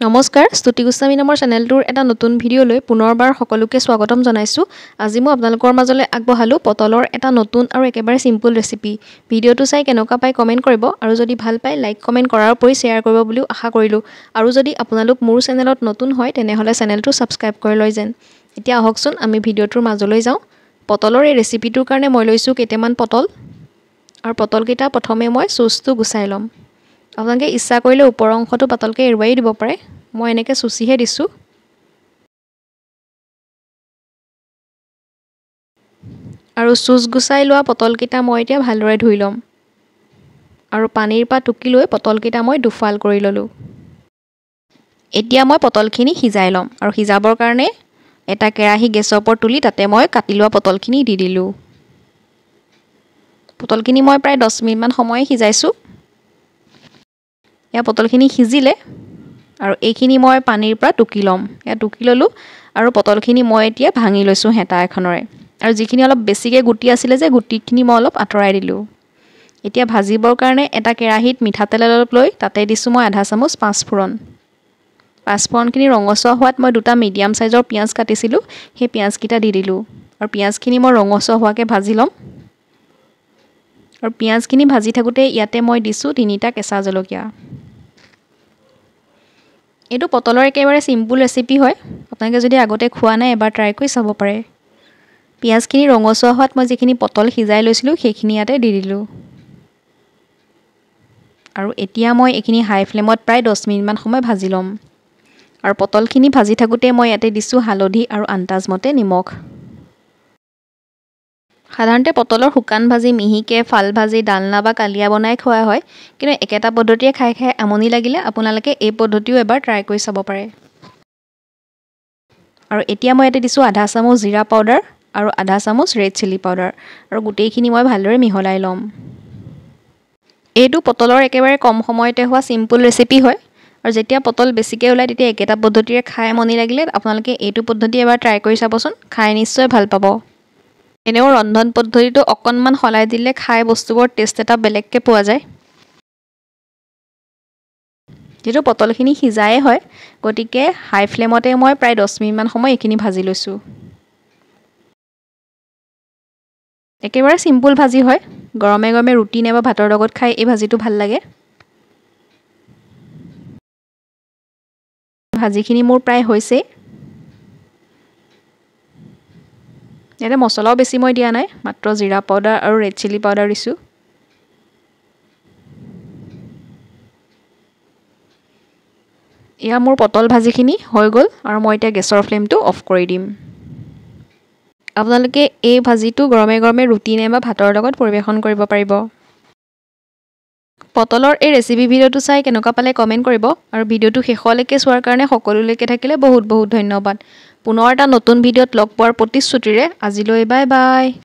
নমস্কাৰ স্তুতি গোস্বামী নামৰ চেনেলটোৰ এটা নতুন ভিডিঅ' লৈ পুনৰবাৰ সকলোকে স্বাগতম জনাইছোঁ। আজি মই আপোনালোকৰ মাজলৈ আগবঢ়ালোঁ পটলৰ এটা নতুন আৰু একেবাৰে সিম্পল ৰেচিপি। ভিডিঅ'টো চাই কেনেকুৱা পাই কমেণ্ট কৰিব আৰু যদি ভাল পায় লাইক কমেণ্ট কৰাৰ উপৰি শ্বেয়াৰ কৰিব বুলিও আশা কৰিলোঁ। আৰু যদি আপোনালোক মোৰ চেনেলত নতুন হয় তেনেহ'লে চেনেলটো ছাবস্ক্ৰাইব কৰি লয় যেন। এতিয়া আহকচোন আমি ভিডিঅ'টোৰ মাজলৈ যাওঁ। পটলৰ এই ৰেচিপিটোৰ কাৰণে মই লৈছোঁ কেইটামান পটল আৰু পটলকেইটা প্ৰথমে মই চুচটো গুচাই ল'ম। আপোনালোকে ইচ্ছা কৰিলে ওপৰৰ অংশটো পাতলকৈ এৰুৱাই দিব পাৰে। মই এনেকৈ চুচিহে দিছোঁ। আৰু চুচ গুচাই লোৱা পটলকেইটা মই এতিয়া ভালদৰে ধুই ল'ম আৰু পানীৰ পৰা টুকি লৈ পটলকেইটা মই দুফাল কৰি ল'লোঁ। এতিয়া মই পটলখিনি সিজাই ল'ম আৰু সিজাবৰ কাৰণে এটা কেৰাহী গেছৰ ওপৰত তুলি তাতে মই কাটি লোৱা পটলখিনি দি দিলোঁ। পটলখিনি মই প্ৰায় 10 মিনিটমান সময় সিজাইছোঁ। এয়া পটলখিনি সিজিলে আৰু এইখিনি মই পানীৰ পৰা টুকি ল'ম। এয়া টুকি ল'লোঁ আৰু পটলখিনি মই এতিয়া ভাঙি লৈছোঁ হেতা এখনেৰে। আৰু যিখিনি অলপ বেছিকৈ গুটি আছিলে যে গুটিখিনি মই অলপ আঁতৰাই দিলোঁ। এতিয়া ভাজিবৰ কাৰণে এটা কেৰাহীত মিঠাতেল অলপ লৈ তাতে দিছোঁ মই আধা চামুচ পাঁচফোৰণ। পাঁচফোৰণখিনি ৰঙচুৱা হোৱাত মই দুটা মিডিয়াম চাইজৰ পিঁয়াজ কাটিছিলোঁ, সেই পিঁয়াজকেইটা দি দিলোঁ আৰু পিঁয়াজখিনি মই ৰঙচুৱা হোৱাকৈ ভাজি ল'ম। আৰু পিঁয়াজখিনি ভাজি থাকোঁতে ইয়াতে মই দিছোঁ 3টা কেঁচা জলকীয়া। এইটো পটলৰ একেবাৰে সিম্পল ৰেচিপি হয়। আপোনালোকে যদি আগতে খোৱা নাই এবাৰ ট্ৰাই কৰি চাব পাৰে। পিঁয়াজখিনি ৰঙচুৱা হোৱাত মই যিখিনি পটল সিজাই লৈছিলোঁ সেইখিনি ইয়াতে দি দিলোঁ। আৰু এতিয়া মই এইখিনি হাই ফ্লেমত প্ৰায় 10 মিনিটমান সময় ভাজি ল'ম। আৰু পটলখিনি ভাজি থাকোঁতে মই ইয়াতে দিছোঁ হালধি আৰু আন্দাজমতে নিমখ। সাধাৰণতে পটলৰ শুকান ভাজি মিহিকৈ ফাল ভাজি ডালনা বা কালিয়া বনাই খোৱা হয়। কিন্তু একেটা পদ্ধতিয়ে খাই খাই আমনি লাগিলে আপোনালোকে এই পদ্ধতিও এবাৰ ট্ৰাই কৰি চাব পাৰে। আৰু এতিয়া মই ইয়াতে দিছোঁ আধা চামুচ জিৰা পাউডাৰ আৰু আধা চামুচ ৰেড চিলি পাউডাৰ আৰু গোটেইখিনি মই ভালদৰে মিহলাই ল'ম। এইটো পটলৰ একেবাৰে কম সময়তে হোৱা সিম্পল ৰেচিপি হয়। আৰু যেতিয়া পটল বেছিকৈ ওলায় তেতিয়া একেটা পদ্ধতিৰে খাই আমনি লাগিলে আপোনালোকে এইটো পদ্ধতি এবাৰ ট্ৰাই কৰি চাবচোন, খাই নিশ্চয় ভাল পাব। এনেও ৰন্ধন পদ্ধতিটো অকণমান সলাই দিলে খাই বস্তুবোৰ টেষ্ট এটা বেলেগকৈ পোৱা যায়। যিহেতু পটলখিনি সিজায়ে হয় গতিকে হাই ফ্লেমতে মই প্ৰায় 10 মিনিটমান সময় এইখিনি ভাজি লৈছোঁ। একেবাৰে সিম্পল ভাজি হয়। গৰমে গৰমে ৰুটি নাইবা ভাতৰ লগত খাই এই ভাজিটো ভাল লাগে। ভাজিখিনি মোৰ প্ৰায় হৈছেই। ইয়াতে মছলাও বেছি মই দিয়া নাই, মাত্ৰ জিৰা পাউডাৰ আৰু ৰেড চিলি পাউডাৰ দিছোঁ। এয়া মোৰ পটল ভাজিখিনি হৈ গ'ল আৰু মই এতিয়া গেছৰ ফ্লেমটো অফ কৰি দিম। আপোনালোকে এই ভাজিটো গৰমে গৰমে ৰুটি নাইবা ভাতৰ লগত পৰিৱেশন কৰিব পাৰিব। পটলৰ এই ৰেচিপি ভিডিঅ'টো চাই কেনেকুৱা পালে কমেণ্ট কৰিব আৰু ভিডিঅ'টো শেষলৈকে চোৱাৰ কাৰণে সকলোলৈকে থাকিলে বহুত বহুত ধন্যবাদ। পুনৰ এটা নতুন ভিডিঅ'ত লগ পোৱাৰ প্ৰতিশ্ৰুতিৰে আজিলৈ বাই বাই।